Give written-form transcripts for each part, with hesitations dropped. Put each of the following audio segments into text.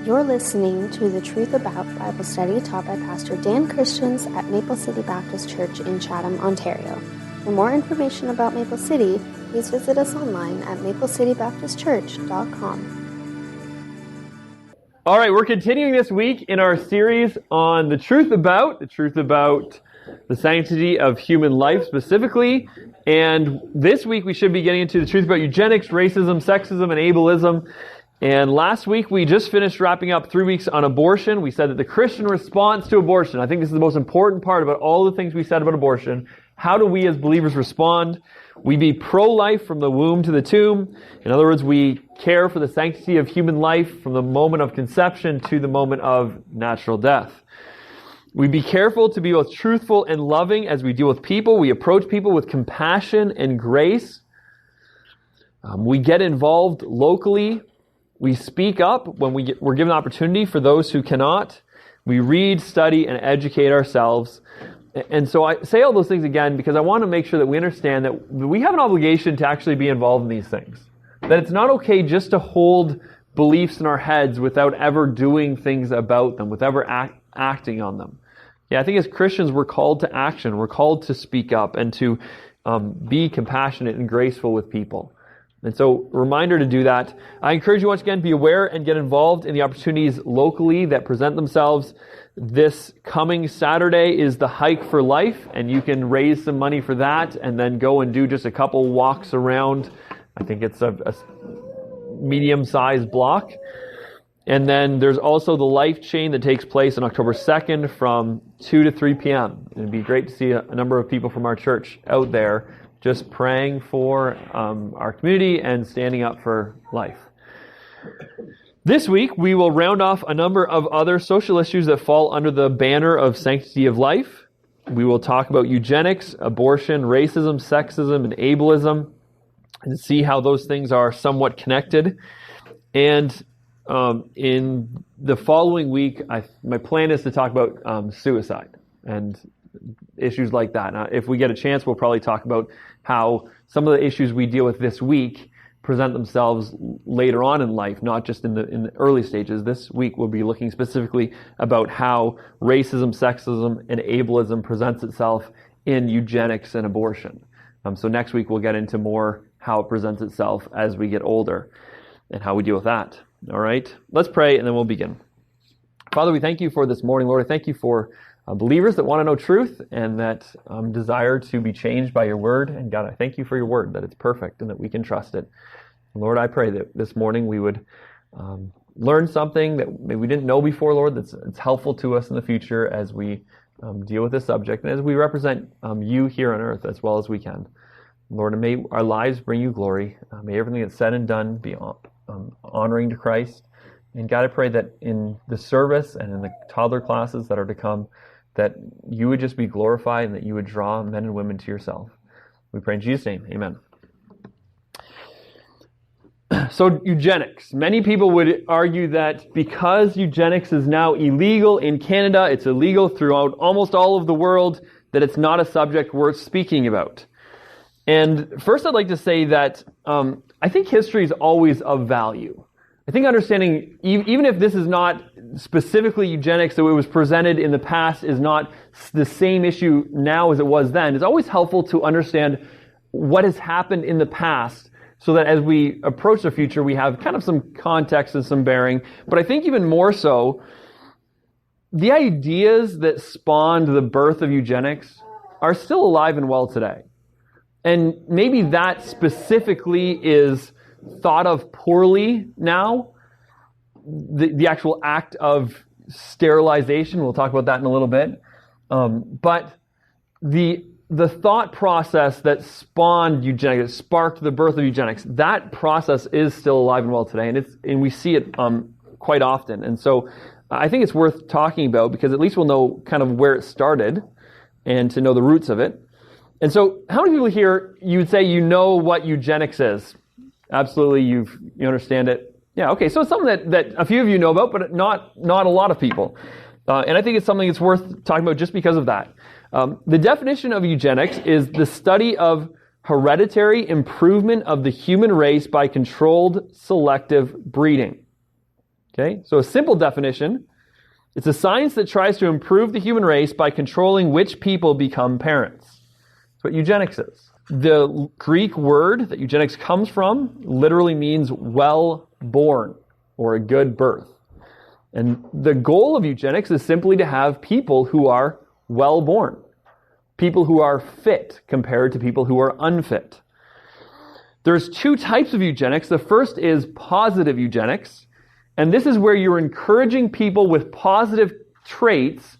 You're listening to The Truth About Bible Study taught by Pastor Dan Christians at Maple City Baptist Church in Chatham, Ontario. For more information about Maple City, please visit us online at maplecitybaptistchurch.com. All right, we're continuing this week in our series on the truth about the sanctity of human life specifically. And this week we should be getting into the truth about eugenics, racism, sexism, and ableism. And last week we just finished wrapping up 3 weeks on abortion. We said that the Christian response to abortion, I think this is the most important part about all the things we said about abortion. How do we as believers respond? We be pro-life from the womb to the tomb. In other words, we care for the sanctity of human life from the moment of conception to the moment of natural death. We be careful to be both truthful and loving as we deal with people. We approach people with compassion and grace. We get involved locally. We speak up when we're given opportunity for those who cannot. We read, study, and educate ourselves. And so I say all those things again because I want to make sure that we understand that we have an obligation to actually be involved in these things. That it's not okay just to hold beliefs in our heads without ever doing things about them, without ever acting on them. Yeah, I think as Christians we're called to action. We're called to speak up and to be compassionate and graceful with people. And so, reminder to do that. I encourage you once again, be aware and get involved in the opportunities locally that present themselves. This coming Saturday is the Hike for Life, and you can raise some money for that and then go and do just a couple walks around. I think it's a medium-sized block. And then there's also the Life Chain that takes place on October 2nd from 2 to 3 p.m. It'd be great to see a number of people from our church out there just praying for our community and standing up for life. This week, we will round off a number of other social issues that fall under the banner of sanctity of life. We will talk about eugenics, abortion, racism, sexism, and ableism, and see how those things are somewhat connected. And in the following week, my plan is to talk about suicide and issues like that. Now, if we get a chance, we'll probably talk about how some of the issues we deal with this week present themselves later on in life, not just in the early stages. This week we'll be looking specifically about how racism, sexism, and ableism presents itself in eugenics and abortion. So next week we'll get into more how it presents itself as we get older and how we deal with that. All right, let's pray and then we'll begin. Father, we thank you for this morning, Lord. I thank you for believers that want to know truth and that desire to be changed by your word. And God, I thank you for your word, that it's perfect and that we can trust it. And Lord, I pray that this morning we would learn something that maybe we didn't know before, Lord, that's helpful to us in the future as we deal with this subject and as we represent you here on earth as well as we can. Lord, and may our lives bring you glory. May everything that's said and done be honoring to Christ. And God, I pray that in the service and in the toddler classes that are to come, that you would just be glorified and that you would draw men and women to yourself. We pray in Jesus' name. Amen. So eugenics. Many people would argue that because eugenics is now illegal in Canada, it's illegal throughout almost all of the world, that it's not a subject worth speaking about. And first I'd like to say that I think history is always of value. I think understanding, even if this is not specifically eugenics, the way it was presented in the past is not the same issue now as it was then, it's always helpful to understand what has happened in the past so that as we approach the future, we have kind of some context and some bearing. But I think even more so, the ideas that spawned the birth of eugenics are still alive and well today. And maybe that specifically is thought of poorly now. The actual act of sterilization, we'll talk about that in a little bit. But the thought process that spawned eugenics, that sparked the birth of eugenics, that process is still alive and well today, and we see it quite often. And so I think it's worth talking about because at least we'll know kind of where it started and to know the roots of it. And so how many people here, you would say you know what eugenics is? Absolutely, you understand it. Yeah, okay, so it's something that a few of you know about, but not a lot of people. And I think it's something that's worth talking about just because of that. The definition of eugenics is the study of hereditary improvement of the human race by controlled selective breeding. Okay, so a simple definition, it's a science that tries to improve the human race by controlling which people become parents. That's what eugenics is. The Greek word that eugenics comes from literally means well-born, or a good birth. And the goal of eugenics is simply to have people who are well-born, people who are fit compared to people who are unfit. There's two types of eugenics. The first is positive eugenics, and this is where you're encouraging people with positive traits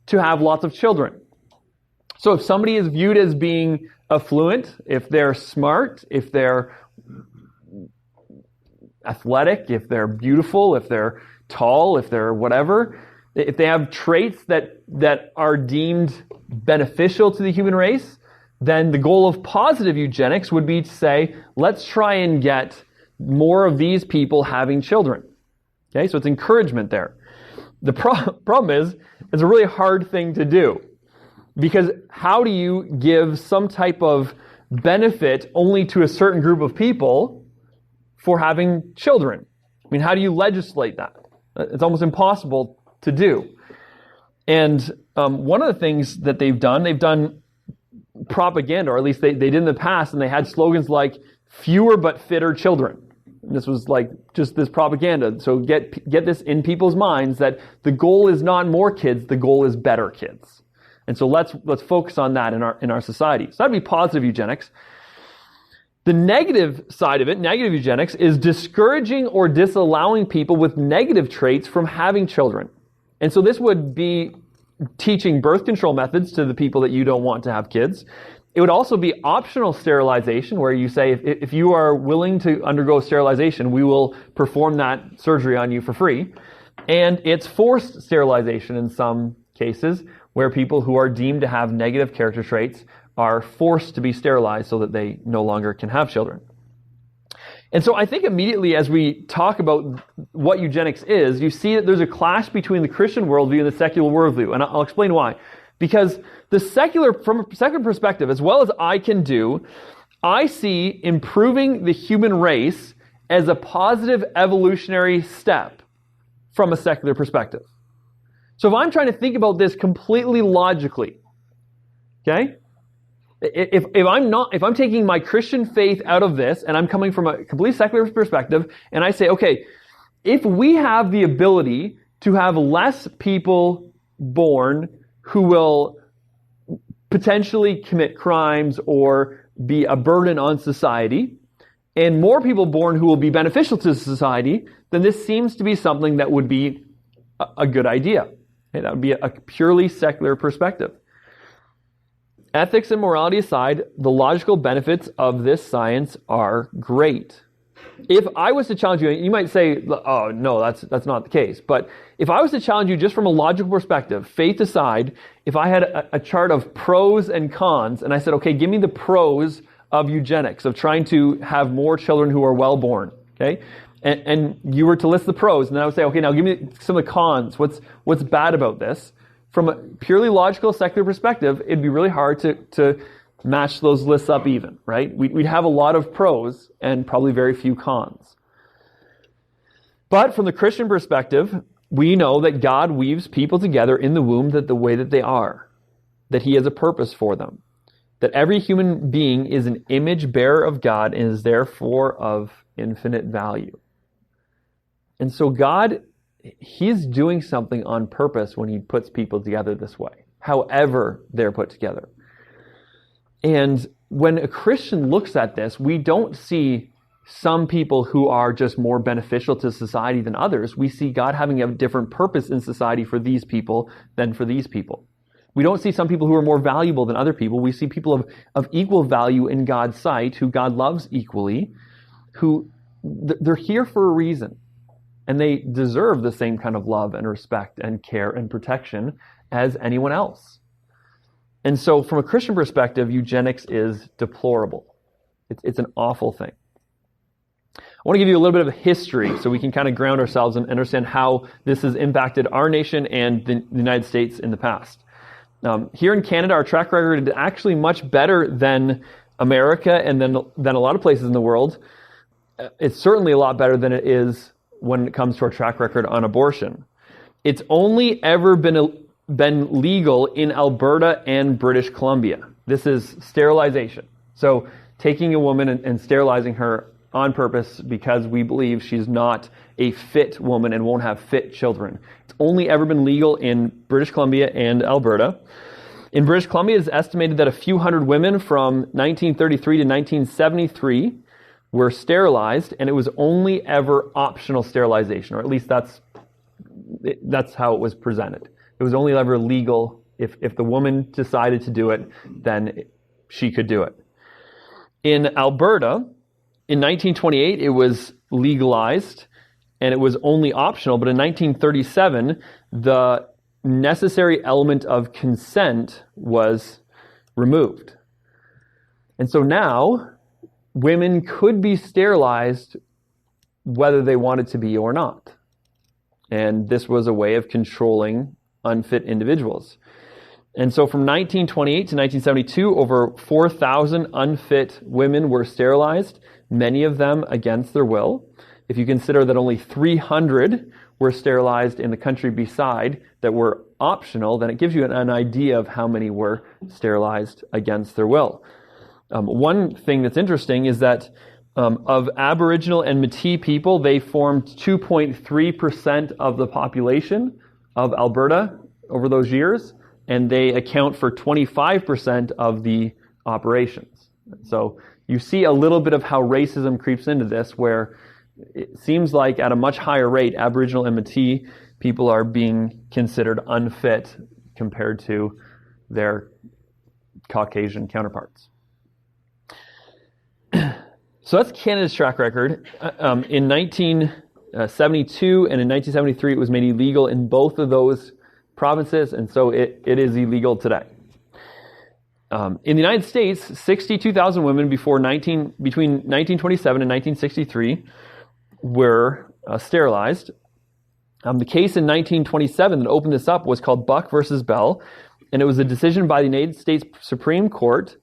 to have lots of children. So if somebody is viewed as being affluent, if they're smart, if they're athletic, if they're beautiful, if they're tall, if they're whatever, if they have traits that are deemed beneficial to the human race, then the goal of positive eugenics would be to say, let's try and get more of these people having children. Okay, so it's encouragement there. The problem is, it's a really hard thing to do. Because how do you give some type of benefit only to a certain group of people for having children? I mean, how do you legislate that? It's almost impossible to do. And one of the things that they've done propaganda, or at least they did in the past, and they had slogans like fewer but fitter children. And this was like just this propaganda. So get this in people's minds that the goal is not more kids, the goal is better kids. And so let's focus on that in our society. So that'd be positive eugenics. The negative side of it, negative eugenics, is discouraging or disallowing people with negative traits from having children. And so this would be teaching birth control methods to the people that you don't want to have kids. It would also be optional sterilization, where you say, if you are willing to undergo sterilization, we will perform that surgery on you for free. And it's forced sterilization in some cases, where people who are deemed to have negative character traits are forced to be sterilized so that they no longer can have children. And so I think immediately as we talk about what eugenics is, you see that there's a clash between the Christian worldview and the secular worldview. And I'll explain why. Because from a secular perspective, as well as I can do, I see improving the human race as a positive evolutionary step from a secular perspective. So if I'm trying to think about this completely logically, okay? If I'm taking my Christian faith out of this, and I'm coming from a complete secular perspective, and I say, okay, if we have the ability to have less people born who will potentially commit crimes or be a burden on society, and more people born who will be beneficial to society, then this seems to be something that would be a good idea. Okay, that would be a purely secular perspective. Ethics and morality aside, the logical benefits of this science are great. If I was to challenge you, you might say, oh, no, that's not the case. But if I was to challenge you just from a logical perspective, faith aside, if I had a chart of pros and cons, and I said, okay, give me the pros of eugenics, of trying to have more children who are well-born, okay? And you were to list the pros, and then I would say, okay, now give me some of the cons. What's bad about this? From a purely logical secular perspective, it'd be really hard to match those lists up even, right? We'd have a lot of pros and probably very few cons. But from the Christian perspective, we know that God weaves people together in the womb the way that they are, that He has a purpose for them, that every human being is an image bearer of God and is therefore of infinite value. And so God, He's doing something on purpose when He puts people together this way, however they're put together. And when a Christian looks at this, we don't see some people who are just more beneficial to society than others. We see God having a different purpose in society for these people than for these people. We don't see some people who are more valuable than other people. We see people of equal value in God's sight, who God loves equally, who they're here for a reason. And they deserve the same kind of love and respect and care and protection as anyone else. And so from a Christian perspective, eugenics is deplorable. It's an awful thing. I want to give you a little bit of a history so we can kind of ground ourselves and understand how this has impacted our nation and the United States in the past. Here in Canada, our track record is actually much better than America and than a lot of places in the world. It's certainly a lot better than it is when it comes to our track record on abortion. It's only ever been legal in Alberta and British Columbia. This is sterilization. So taking a woman and sterilizing her on purpose because we believe she's not a fit woman and won't have fit children. It's only ever been legal in British Columbia and Alberta. In British Columbia, it's estimated that a few hundred women from 1933 to 1973 were sterilized, and it was only ever optional sterilization, or at least that's how it was presented. It was only ever legal. If the woman decided to do it, then she could do it. In Alberta, in 1928, it was legalized, and it was only optional, but in 1937, the necessary element of consent was removed. And so now, women could be sterilized whether they wanted to be or not. And this was a way of controlling unfit individuals. And so from 1928 to 1972, over 4,000 unfit women were sterilized, many of them against their will. If you consider that only 300 were sterilized in the country beside that were optional, then it gives you an idea of how many were sterilized against their will. One thing that's interesting is that of Aboriginal and Métis people, they formed 2.3% of the population of Alberta over those years, and they account for 25% of the operations. So you see a little bit of how racism creeps into this, where it seems like at a much higher rate, Aboriginal and Métis people are being considered unfit compared to their Caucasian counterparts. So that's Canada's track record. In 1972 and in 1973, it was made illegal in both of those provinces, and so it is illegal today. In the United States, 62,000 women between 1927 and 1963 were sterilized. The case in 1927 that opened this up was called Buck versus Bell, and it was a decision by the United States Supreme Court.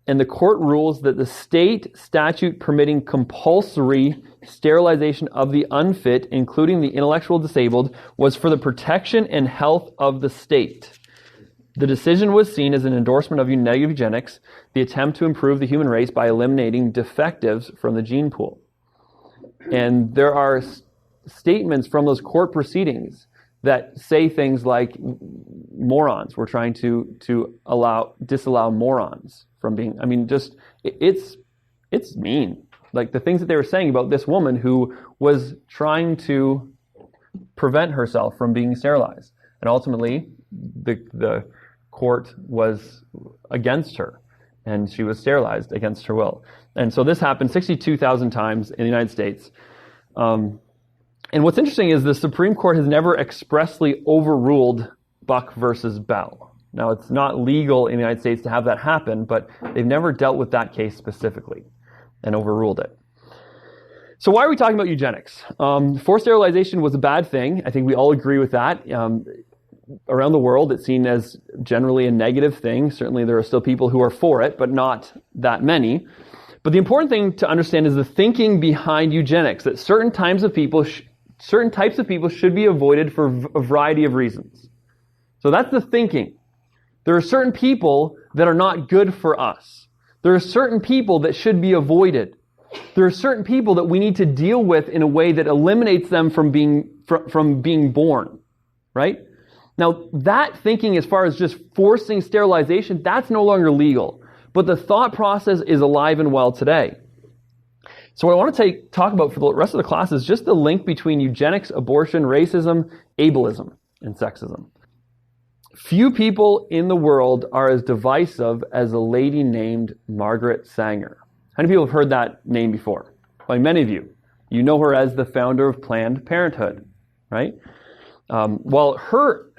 And the court rules that the state statute permitting compulsory sterilization of the unfit, including the intellectual disabled, was for the protection and health of the state. The decision was seen as an endorsement of negative eugenics, the attempt to improve the human race by eliminating defectives from the gene pool. And there are statements from those court proceedings that say things like morons. We're trying to disallow morons from being, it's mean. Like the things that they were saying about this woman who was trying to prevent herself from being sterilized. And ultimately, the court was against her, and she was sterilized against her will. And so this happened 62,000 times in the United States. And what's interesting is the Supreme Court has never expressly overruled Buck versus Bell. Now, it's not legal in the United States to have that happen, but they've never dealt with that case specifically and overruled it. So why are we talking about eugenics? Forced sterilization was a bad thing. I think we all agree with that. Around the world, it's seen as generally a negative thing. Certainly there are still people who are for it, but not that many. But the important thing to understand is the thinking behind eugenics, that certain types of people should be avoided for a variety of reasons. So that's the thinking. There are certain people that are not good for us. There are certain people that should be avoided. There are certain people that we need to deal with in a way that eliminates them from being born, right? Now, that thinking as far as just forcing sterilization, that's no longer legal. But the thought process is alive and well today. So what I want to talk about for the rest of the class is just the link between eugenics, abortion, racism, ableism, and sexism. Few people in the world are as divisive as a lady named Margaret Sanger. How many people have heard that name before? Like many of you. You know her as the founder of Planned Parenthood, right? Well, her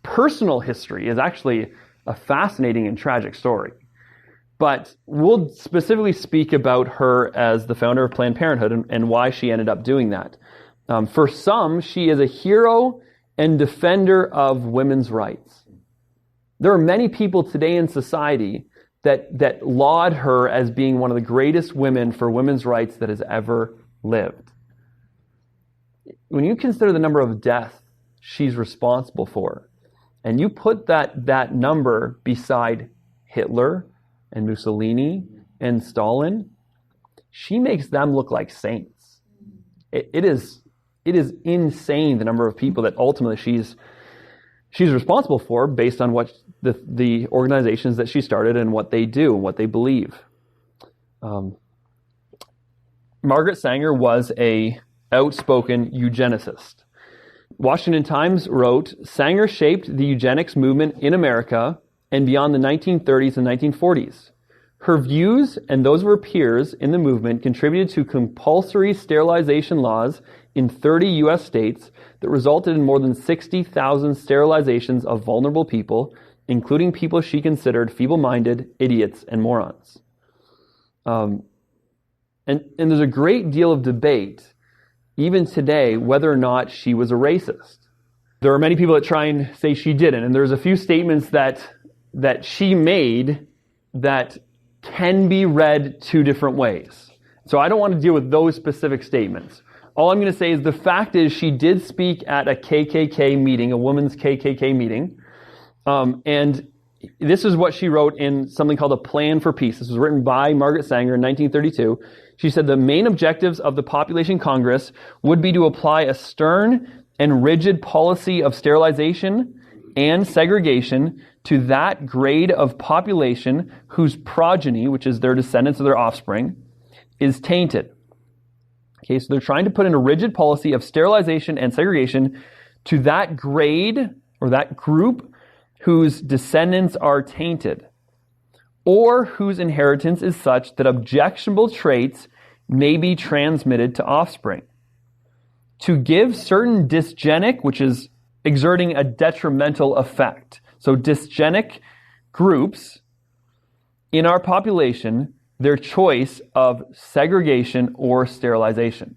personal history is actually a fascinating and tragic story. But we'll specifically speak about her as the founder of Planned Parenthood and why she ended up doing that. For some, she is a hero and defender of women's rights. There are many people today in society that laud her as being one of the greatest women for women's rights that has ever lived. When you consider the number of deaths she's responsible for, and you put that number beside Hitler and Mussolini and Stalin, she makes them look like saints. It is insane the number of people that ultimately she's responsible for based on what the organizations that she started and what they do and what they believe. Margaret Sanger was a outspoken eugenicist. Washington Times wrote, Sanger shaped the eugenics movement in America and beyond the 1930s and 1940s. Her views and those of her peers in the movement contributed to compulsory sterilization laws in 30 U.S. states that resulted in more than 60,000 sterilizations of vulnerable people, including people she considered feeble-minded, idiots, and morons. And there's a great deal of debate, even today, whether or not she was a racist. There are many people that try and say she didn't, and there's a few statements that she made that can be read two different ways. So I don't want to deal with those specific statements. All I'm going to say is the fact is she did speak at a KKK meeting, a women's KKK meeting, and this is what she wrote in something called A Plan for Peace. This was written by Margaret Sanger in 1932. She said the main objectives of the Population Congress would be to apply a stern and rigid policy of sterilization and segregation to that grade of population whose progeny, which is their descendants or their offspring, is tainted. Okay, so they're trying to put in a rigid policy of sterilization and segregation to that grade or that group whose descendants are tainted, or whose inheritance is such that objectionable traits may be transmitted to offspring. To give certain dysgenic, which is exerting a detrimental effect. So dysgenic groups in our population, their choice of segregation or sterilization.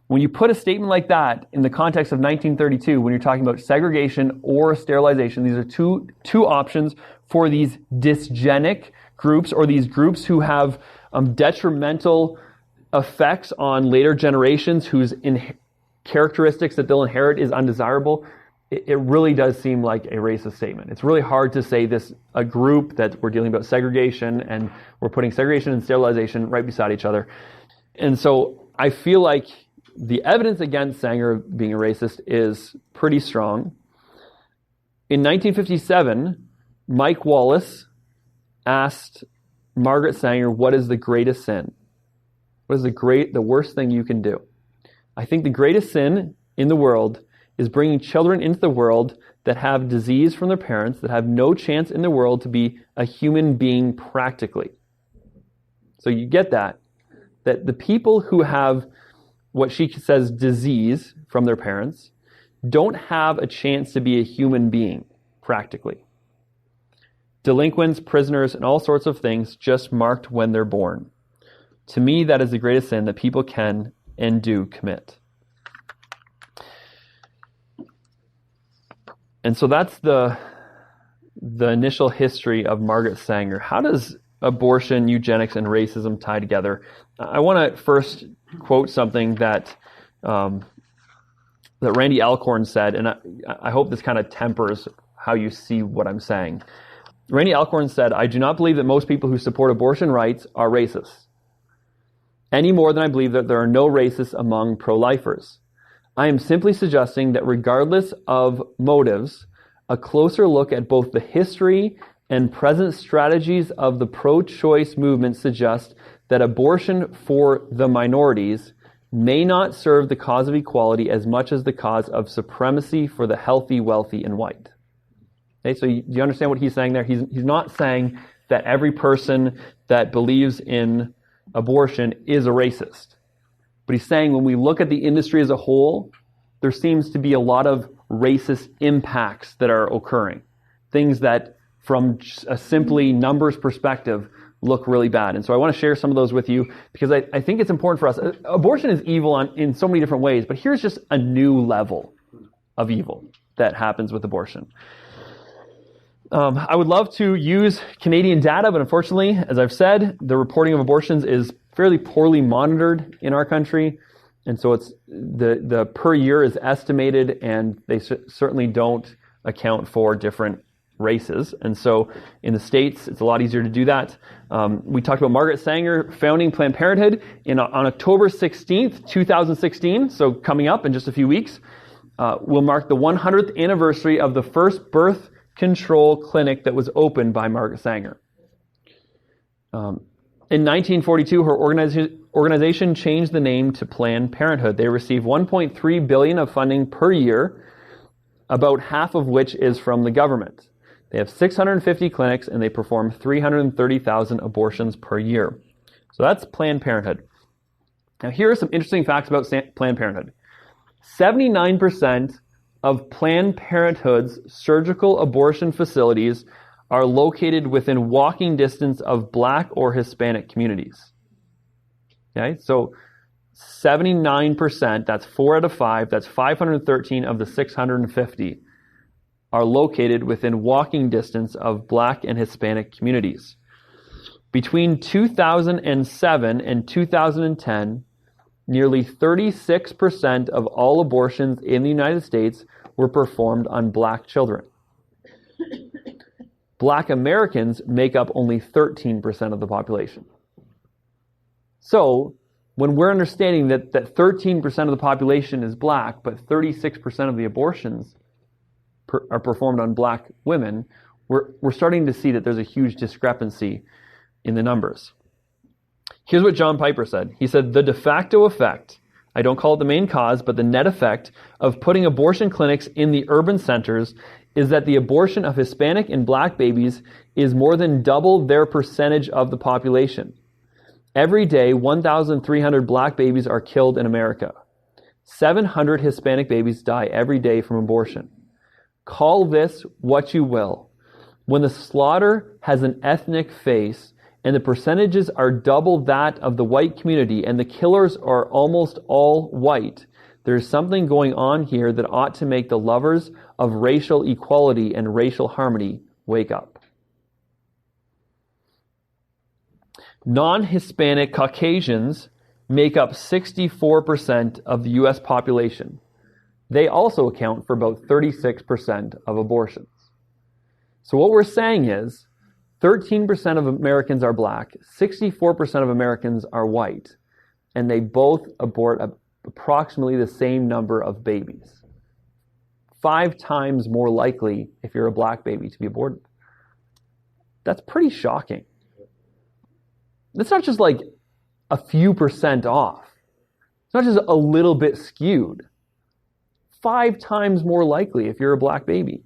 When you put a statement like that in the context of 1932, when you're talking about segregation or sterilization, these are two options for these dysgenic groups, or these groups who have detrimental effects on later generations whose characteristics that they'll inherit is undesirable. It really does seem like a racist statement. It's really hard to say a group that we're dealing about segregation and we're putting segregation and sterilization right beside each other. And so I feel like the evidence against Sanger being a racist is pretty strong. In 1957, Mike Wallace asked Margaret Sanger, what is the greatest sin? What is the worst thing you can do? I think the greatest sin in the world is bringing children into the world that have disease from their parents, that have no chance in the world to be a human being practically. So you get that the people who have what she says disease from their parents don't have a chance to be a human being practically. Delinquents, prisoners, and all sorts of things just marked when they're born. To me, that is the greatest sin that people can and do commit. And so that's the initial history of Margaret Sanger. How does abortion, eugenics, and racism tie together? I want to first quote something that Randy Alcorn said, and I hope this kind of tempers how you see what I'm saying. Randy Alcorn said, I do not believe that most people who support abortion rights are racists, any more than I believe that there are no racists among pro-lifers. I am simply suggesting that regardless of motives, a closer look at both the history and present strategies of the pro-choice movement suggests that abortion for the minorities may not serve the cause of equality as much as the cause of supremacy for the healthy, wealthy, and white. Okay, so you understand what he's saying there? He's not saying that every person that believes in abortion is a racist. But he's saying when we look at the industry as a whole, there seems to be a lot of racist impacts that are occurring. Things that, from a simply numbers perspective, look really bad. And so I want to share some of those with you because I think it's important for us. Abortion is evil in so many different ways, but here's just a new level of evil that happens with abortion. I would love to use Canadian data, but unfortunately, as I've said, the reporting of abortions is fairly poorly monitored in our country. And so it's the per year is estimated, and they certainly don't account for different races. And so in the States, it's a lot easier to do that. We talked about Margaret Sanger founding Planned Parenthood on October 16th, 2016. So coming up in just a few weeks, we'll mark the 100th anniversary of the first birth control clinic that was opened by Margaret Sanger. In 1942, her organization changed the name to Planned Parenthood. They receive $1.3 billion of funding per year, about half of which is from the government. They have 650 clinics, and they perform 330,000 abortions per year. So that's Planned Parenthood. Now, here are some interesting facts about Planned Parenthood. 79% of Planned Parenthood's surgical abortion facilities are located within walking distance of Black or Hispanic communities. Okay, so 79%, that's 4 out of 5, that's 513 of the 650, are located within walking distance of Black and Hispanic communities. Between 2007 and 2010, nearly 36% of all abortions in the United States were performed on Black children. Black Americans make up only 13% of the population. So, when we're understanding that 13% of the population is Black, but 36% of the abortions are performed on Black women, we're starting to see that there's a huge discrepancy in the numbers. Here's what John Piper said. He said, "The de facto effect, I don't call it the main cause, but the net effect of putting abortion clinics in the urban centers is that the abortion of Hispanic and Black babies is more than double their percentage of the population. Every day, 1,300 Black babies are killed in America. 700 Hispanic babies die every day from abortion. Call this what you will. When the slaughter has an ethnic face and the percentages are double that of the white community and the killers are almost all white, there's something going on here that ought to make the lovers of racial equality and racial harmony wake up." Non-Hispanic Caucasians make up 64% of the U.S. population. They also account for about 36% of abortions. So what we're saying is 13% of Americans are Black, 64% of Americans are white, and they both abort approximately the same number of babies. 5 times more likely if you're a Black baby to be aborted. That's pretty shocking. It's not just like a few percent off. It's not just a little bit skewed. 5 times more likely if you're a Black baby.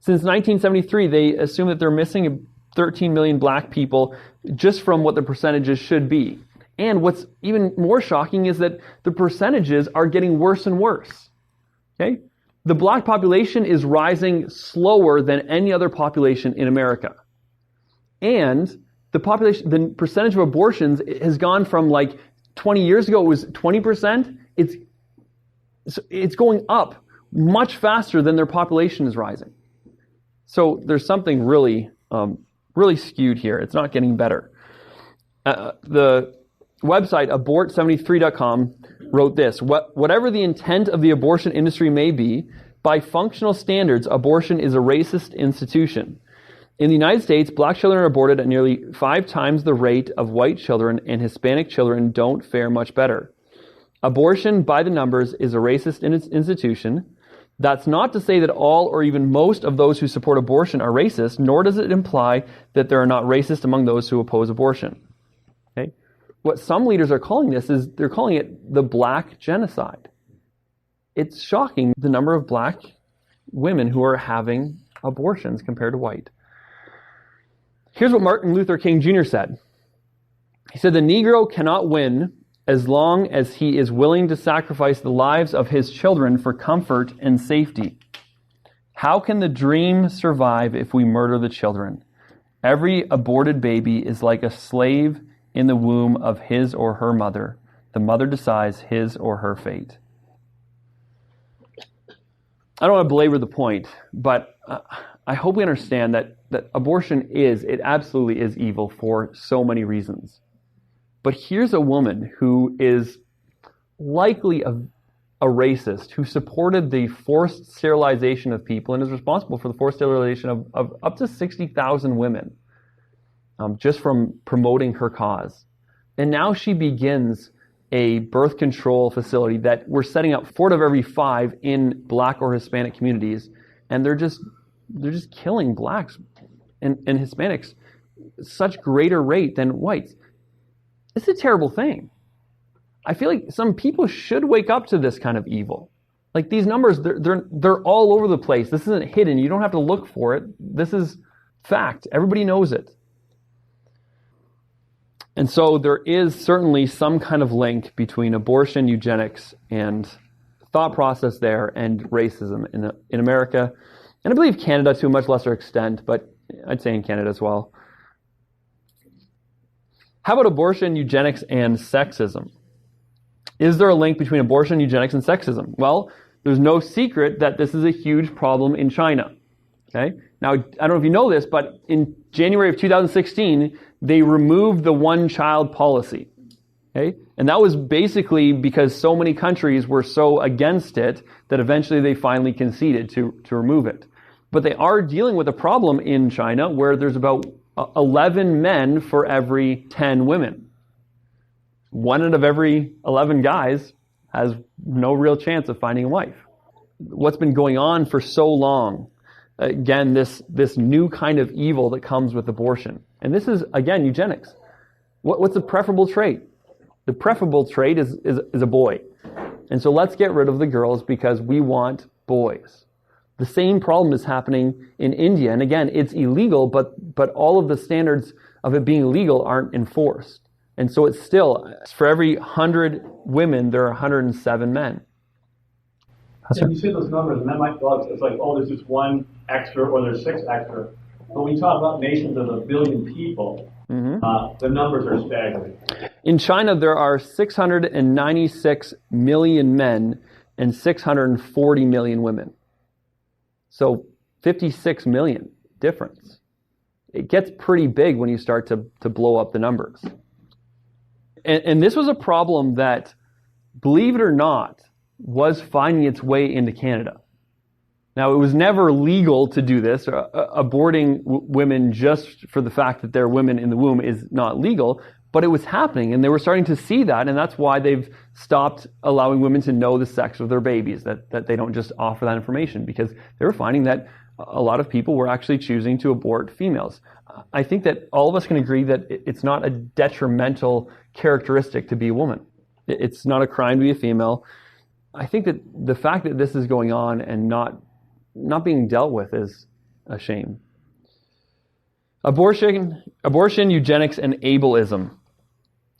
Since 1973, they assume that they're missing 13 million Black people just from what the percentages should be. And what's even more shocking is that the percentages are getting worse and worse. Okay? The Black population is rising slower than any other population in America. And the percentage of abortions has gone from like 20 years ago, it was 20%. It's going up much faster than their population is rising. So there's something really skewed here. It's not getting better. The website abort73.com wrote this: whatever the intent of the abortion industry may be, by functional standards, abortion is a racist institution. In the United States, Black children are aborted at nearly 5 times the rate of white children, and Hispanic children don't fare much better. Abortion, by the numbers, is a racist institution. That's not to say that all or even most of those who support abortion are racist, nor does it imply that there are not racists among those who oppose abortion. Okay? What some leaders are calling this is they're calling it the Black genocide. It's shocking the number of Black women who are having abortions compared to white. Here's what Martin Luther King Jr. said. He said, "The Negro cannot win as long as he is willing to sacrifice the lives of his children for comfort and safety. How can the dream survive if we murder the children? Every aborted baby is like a slave in the womb of his or her mother. The mother decides his or her fate." I don't want to belabor the point, but I hope we understand that abortion it absolutely is evil for so many reasons. But here's a woman who is likely a racist, who supported the forced sterilization of people and is responsible for the forced sterilization of up to 60,000 women, just from promoting her cause. And now she begins a birth control facility that we're setting up 4 out of every 5 in Black or Hispanic communities, and they're just killing Blacks and Hispanics at such greater rate than whites. It's a terrible thing. I feel like some people should wake up to this kind of evil. Like, these numbers, they're all over the place. This isn't hidden. You don't have to look for it. This is fact. Everybody knows it. And so there is certainly some kind of link between abortion, eugenics, and thought process there, and racism in America. And I believe Canada to a much lesser extent, but I'd say in Canada as well. How about abortion, eugenics, and sexism? Is there a link between abortion, eugenics, and sexism? Well, there's no secret that this is a huge problem in China. Okay? Now, I don't know if you know this, but in January of 2016, they removed the one-child policy. Okay? And that was basically because so many countries were so against it that eventually they finally conceded to remove it. But they are dealing with a problem in China where there's about 11 men for every 10 women. 1 out of every 11 guys has no real chance of finding a wife. What's been going on for so long? Again, this new kind of evil that comes with abortion. And this is, again, eugenics. What's the preferable trait? The preferable trait is a boy. And so let's get rid of the girls because we want boys. The same problem is happening in India. And again, it's illegal, but all of the standards of it being illegal aren't enforced. And so it's still, for every 100 women, there are 107 men. Yeah, you say those numbers, and that might go up. It's like, oh, there's just 1 extra or there's 6 extra. But when you talk about nations of 1 billion people, the numbers are staggering. In China, there are 696 million men and 640 million women. So 56 million difference. It gets pretty big when you start to blow up the numbers. And this was a problem that, believe it or not, was finding its way into Canada. Now, it was never legal to do this. Aborting women just for the fact that they're women in the womb is not legal, but it was happening, and they were starting to see that, and that's why they've stopped allowing women to know the sex of their babies, that they don't just offer that information, because they were finding that a lot of people were actually choosing to abort females. I think that all of us can agree that it's not a detrimental characteristic to be a woman. It's not a crime to be a female. I think that the fact that this is going on and not being dealt with is a shame. Abortion, eugenics, and ableism.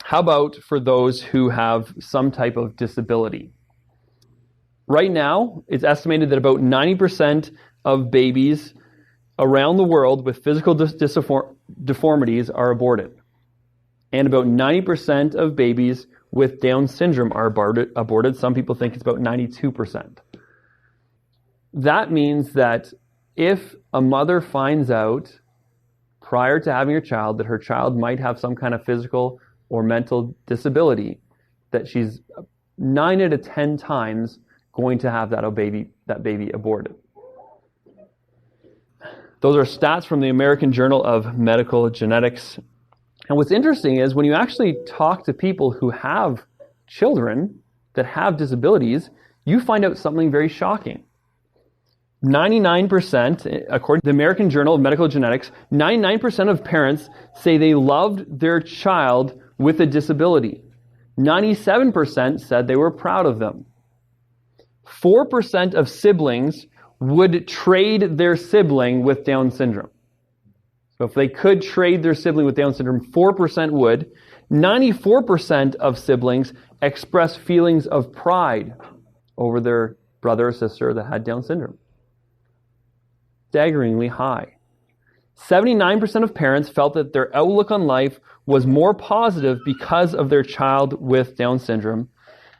How about for those who have some type of disability? Right now, it's estimated that about 90% of babies around the world with physical deformities are aborted. And about 90% of babies with Down syndrome are aborted. Some people think it's about 92%. That means that if a mother finds out prior to having her child that her child might have some kind of physical or mental disability, that she's 9 out of 10 times going to have that baby aborted. Those are stats from the American Journal of Medical Genetics. And what's interesting is when you actually talk to people who have children that have disabilities, you find out something very shocking. 99%, according to the American Journal of Medical Genetics, 99% of parents say they loved their child with a disability. 97% said they were proud of them. 4% of siblings would trade their sibling with Down syndrome. So if they could trade their sibling with Down syndrome, 4% would. 94% of siblings express feelings of pride over their brother or sister that had Down syndrome. Staggeringly high. 79% of parents felt that their outlook on life was more positive because of their child with Down syndrome.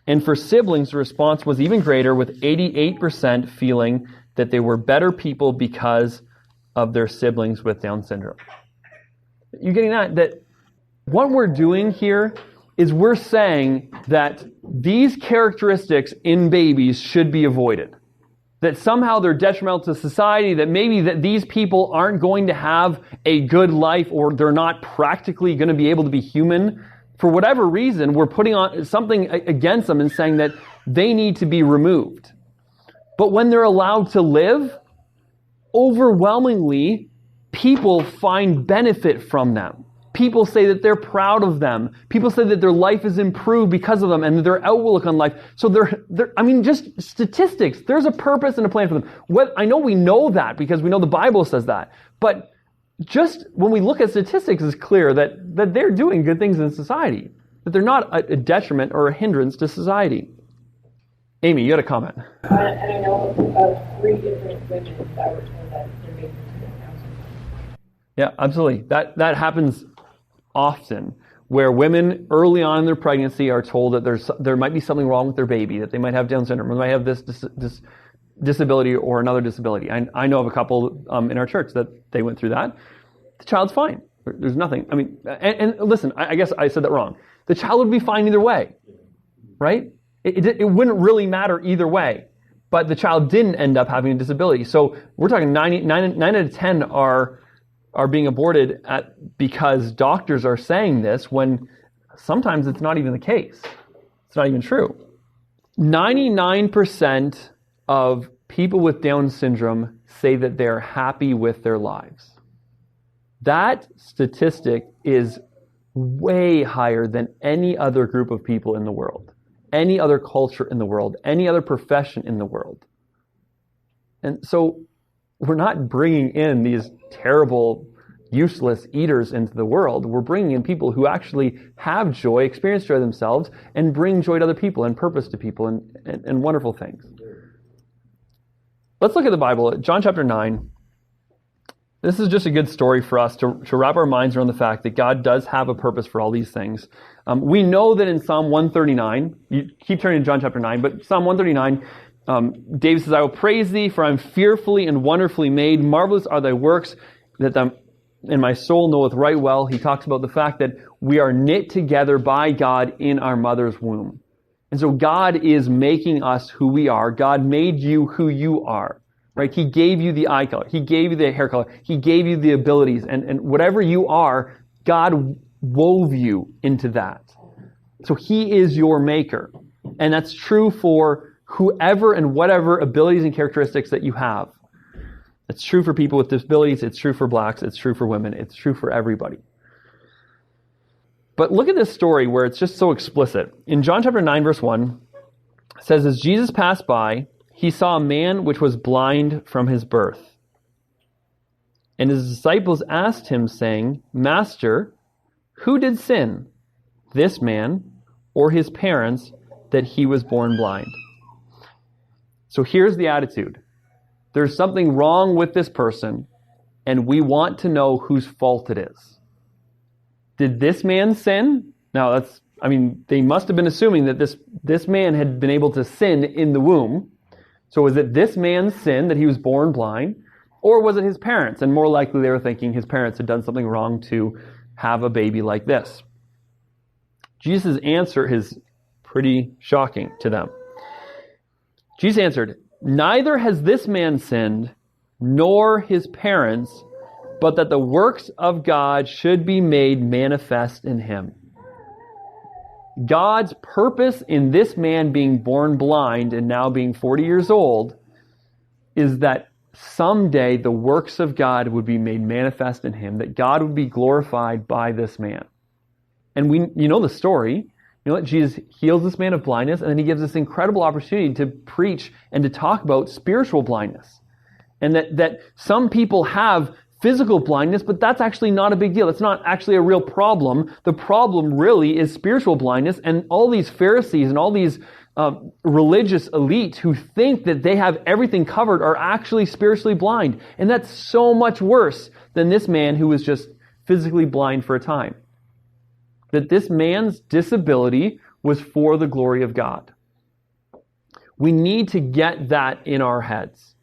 And for siblings, the response was even greater, with 88% feeling that they were better people because of their siblings with Down syndrome. You're getting that what we're doing here is we're saying that these characteristics in babies should be avoided. That somehow they're detrimental to society, that maybe that these people aren't going to have a good life, or they're not practically going to be able to be human. For whatever reason, we're putting on something against them and saying that they need to be removed. But when they're allowed to live, overwhelmingly, people find benefit from them. People say that they're proud of them. People say that their life is improved because of them and their outlook on life. So just statistics. There's a purpose and a plan for them. I know we know that because we know the Bible says that. But just when we look at statistics, it's clear that they're doing good things in society. That they're not a detriment or a hindrance to society. Amy, you had a comment. And I know of 3 different women that were told that they're making counseling. Yeah, absolutely. That happens often, where women early on in their pregnancy are told that there might be something wrong with their baby, that they might have Down syndrome, or they might have this disability or another disability. I know of a couple in our church that they went through that. The child's fine. There's nothing. I mean, and listen, I guess I said that wrong. The child would be fine either way, right? It wouldn't really matter either way. But the child didn't end up having a disability. So we're talking 9 out of 10 are being aborted because doctors are saying this, when sometimes it's not even the case. It's not even true. 99% of people with Down syndrome say that they're happy with their lives. That statistic is way higher than any other group of people in the world, any other culture in the world, any other profession in the world. And so we're not bringing in these terrible, useless eaters into the world. We're bringing in people who actually have joy, experience joy themselves, and bring joy to other people and purpose to people and wonderful things. Let's look at the Bible. John chapter 9. This is just a good story for us to wrap our minds around the fact that God does have a purpose for all these things. We know that in Psalm 139, you keep turning to John chapter 9, but Psalm 139, David says, I will praise thee, for I am fearfully and wonderfully made. Marvelous are thy works, and my soul knoweth right well. He talks about the fact that we are knit together by God in our mother's womb. And so God is making us who we are. God made you who you are. Right? He gave you the eye color. He gave you the hair color. He gave you the abilities. And whatever you are, God wove you into that. So He is your maker. And that's true for whoever and whatever abilities and characteristics that you have. It's true for people with disabilities. It's true for blacks. It's true for women. It's true for everybody. But look at this story where it's just so explicit. In John chapter 9, verse 1, it says, as Jesus passed by, he saw a man which was blind from his birth. And his disciples asked him, saying, Master, who did sin, this man or his parents, that he was born blind? So here's the attitude. There's something wrong with this person, and we want to know whose fault it is. Did this man sin? Now they must have been assuming that this man had been able to sin in the womb. So was it this man's sin that he was born blind? Or was it his parents? And more likely they were thinking his parents had done something wrong to have a baby like this. Jesus' answer is pretty shocking to them. Jesus answered, neither has this man sinned, nor his parents, but that the works of God should be made manifest in him. God's purpose in this man being born blind and now being 40 years old is that someday the works of God would be made manifest in him, that God would be glorified by this man. And you know the story. You know that Jesus heals this man of blindness, and then he gives this incredible opportunity to preach and to talk about spiritual blindness. And that some people have physical blindness, but that's actually not a big deal. It's not actually a real problem. The problem really is spiritual blindness, and all these Pharisees and all these religious elite who think that they have everything covered are actually spiritually blind. And that's so much worse than this man who was just physically blind for a time. That this man's disability was for the glory of God. We need to get that in our heads.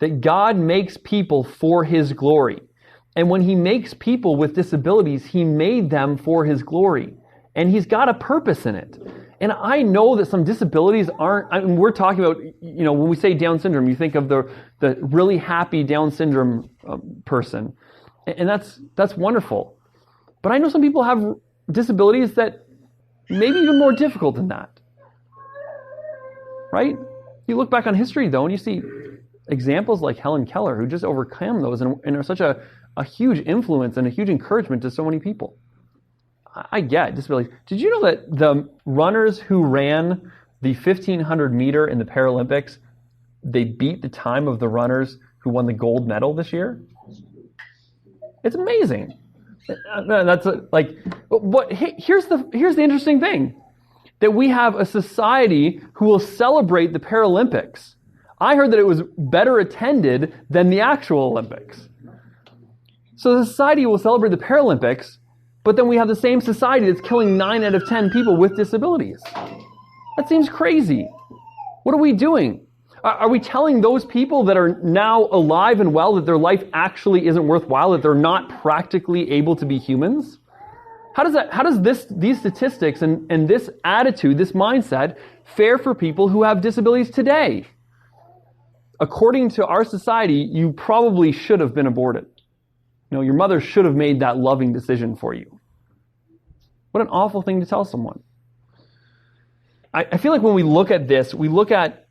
That God makes people for His glory. And when He makes people with disabilities, He made them for His glory. And he's got a purpose in it. And I know that some disabilities aren't, I mean, we're talking about, when we say Down syndrome, you think of the really happy Down syndrome person. And that's wonderful. But I know some people have disabilities that may be even more difficult than that. Right? You look back on history, though, and you see examples like Helen Keller, who just overcame those and are such a huge influence and a huge encouragement to so many people. I get disabilities. Did you know that the runners who ran the 1,500 meter in the Paralympics, they beat the time of the runners who won the gold medal this year? It's amazing. That's here's the interesting thing, that we have a society who will celebrate the Paralympics. I heard that it was better attended than the actual Olympics. So the society will celebrate the Paralympics, but then we have the same society that's killing 9 out of 10 people with disabilities. That seems crazy. What are we doing? Are we telling those people that are now alive and well that their life actually isn't worthwhile, that they're not practically able to be humans? How does these statistics and this attitude, this mindset, fare for people who have disabilities today? According to our society, you probably should have been aborted. Your mother should have made that loving decision for you. What an awful thing to tell someone. I feel like when we look at this, we look at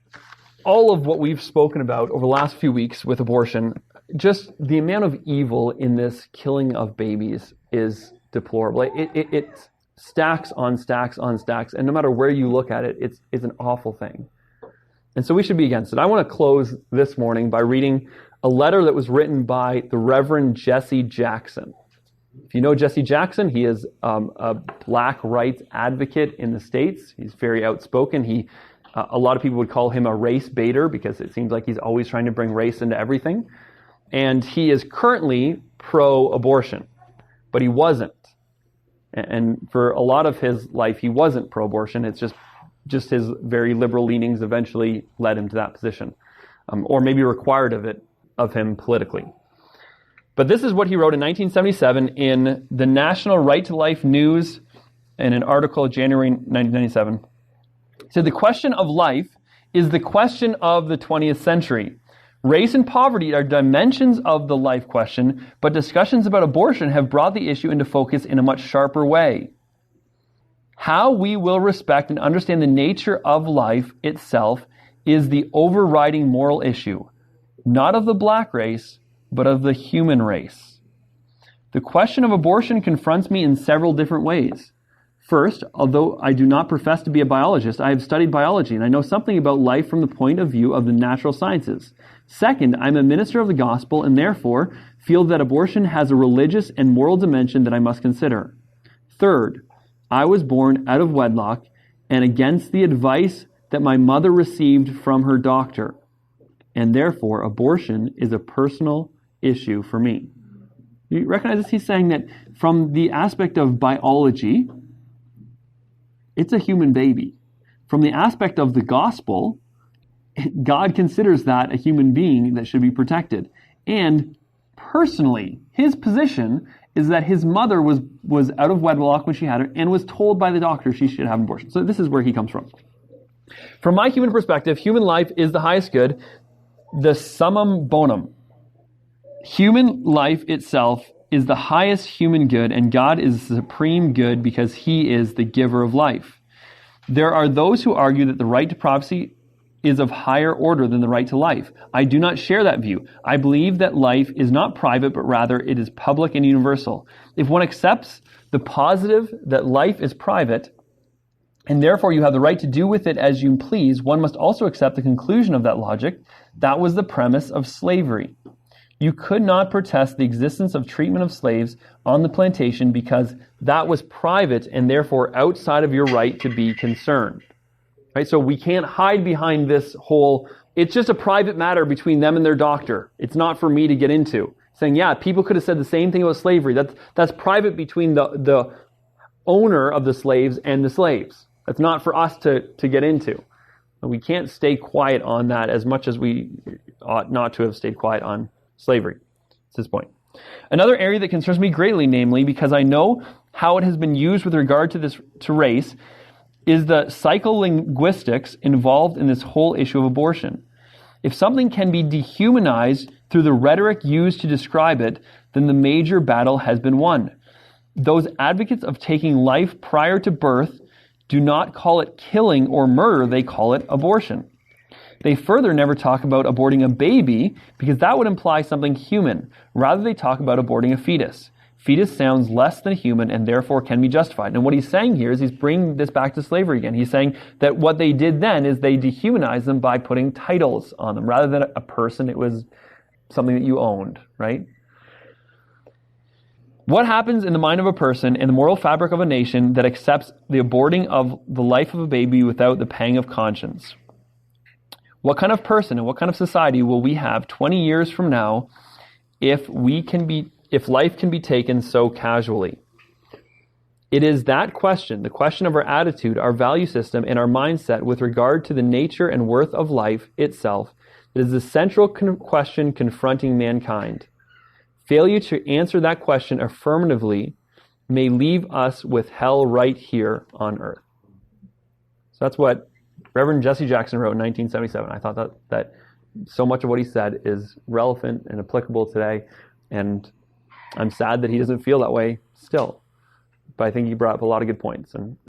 all of what we've spoken about over the last few weeks with abortion, just the amount of evil in this killing of babies is deplorable. It stacks on stacks on stacks, and no matter where you look at it, it's an awful thing. And so we should be against it. I want to close this morning by reading a letter that was written by the Reverend Jesse Jackson. If you know Jesse Jackson, he is a black rights advocate in the States. He's very outspoken. A lot of people would call him a race baiter because it seems like he's always trying to bring race into everything. And he is currently pro-abortion, but he wasn't. And for a lot of his life, he wasn't pro-abortion. It's just his very liberal leanings eventually led him to that position, or maybe required of him politically. But this is what he wrote in 1977 in the National Right to Life News in an article January 1997. He said, "The question of life is the question of the 20th century. Race and poverty are dimensions of the life question, but discussions about abortion have brought the issue into focus in a much sharper way. How we will respect and understand the nature of life itself is the overriding moral issue, not of the black race, but of the human race. The question of abortion confronts me in several different ways. First, although I do not profess to be a biologist, I have studied biology and I know something about life from the point of view of the natural sciences. Second, I'm a minister of the gospel and therefore feel that abortion has a religious and moral dimension that I must consider. Third, I was born out of wedlock and against the advice that my mother received from her doctor, and therefore abortion is a personal issue for me." You recognize this? He's saying that from the aspect of biology, it's a human baby. From the aspect of the gospel, God considers that a human being that should be protected. And personally, his position is that his mother was out of wedlock when she had her and was told by the doctor she should have an abortion. So this is where he comes from. From my human perspective, human life is the highest good, the summum bonum. Human life itself is the highest human good, and God is the supreme good because he is the giver of life. There are those who argue that the right to privacy is of higher order than the right to life. I do not share that view. I believe that life is not private, but rather it is public and universal. If one accepts the positive that life is private, and therefore you have the right to do with it as you please, one must also accept the conclusion of that logic. That was the premise of slavery. You could not protest the existence of treatment of slaves on the plantation because that was private and therefore outside of your right to be concerned. Right? So we can't hide behind this whole, it's just a private matter between them and their doctor. It's not for me to get into. Saying, yeah, people could have said the same thing about slavery. That's private between the owner of the slaves and the slaves. That's not for us to get into. We can't stay quiet on that as much as we ought not to have stayed quiet on slavery. That's his point. Another area that concerns me greatly, namely, because I know how it has been used with regard to race, is the psycholinguistics involved in this whole issue of abortion. If something can be dehumanized through the rhetoric used to describe it, then the major battle has been won. Those advocates of taking life prior to birth do not call it killing or murder, they call it abortion. They further never talk about aborting a baby because that would imply something human. Rather, they talk about aborting a fetus. Fetus sounds less than human and therefore can be justified. And what he's saying here is he's bringing this back to slavery again. He's saying that what they did then is they dehumanized them by putting titles on them. Rather than a person, it was something that you owned, right? What happens in the mind of a person and the moral fabric of a nation that accepts the aborting of the life of a baby without the pang of conscience? What kind of person and what kind of society will we have 20 years from now if life can be taken so casually? It is that question, the question of our attitude, our value system, and our mindset with regard to the nature and worth of life itself, that is the central question confronting mankind. Failure to answer that question affirmatively may leave us with hell right here on earth. So that's what Reverend Jesse Jackson wrote in 1977. I thought that so much of what he said is relevant and applicable today, and I'm sad that he doesn't feel that way still. But I think he brought up a lot of good points. And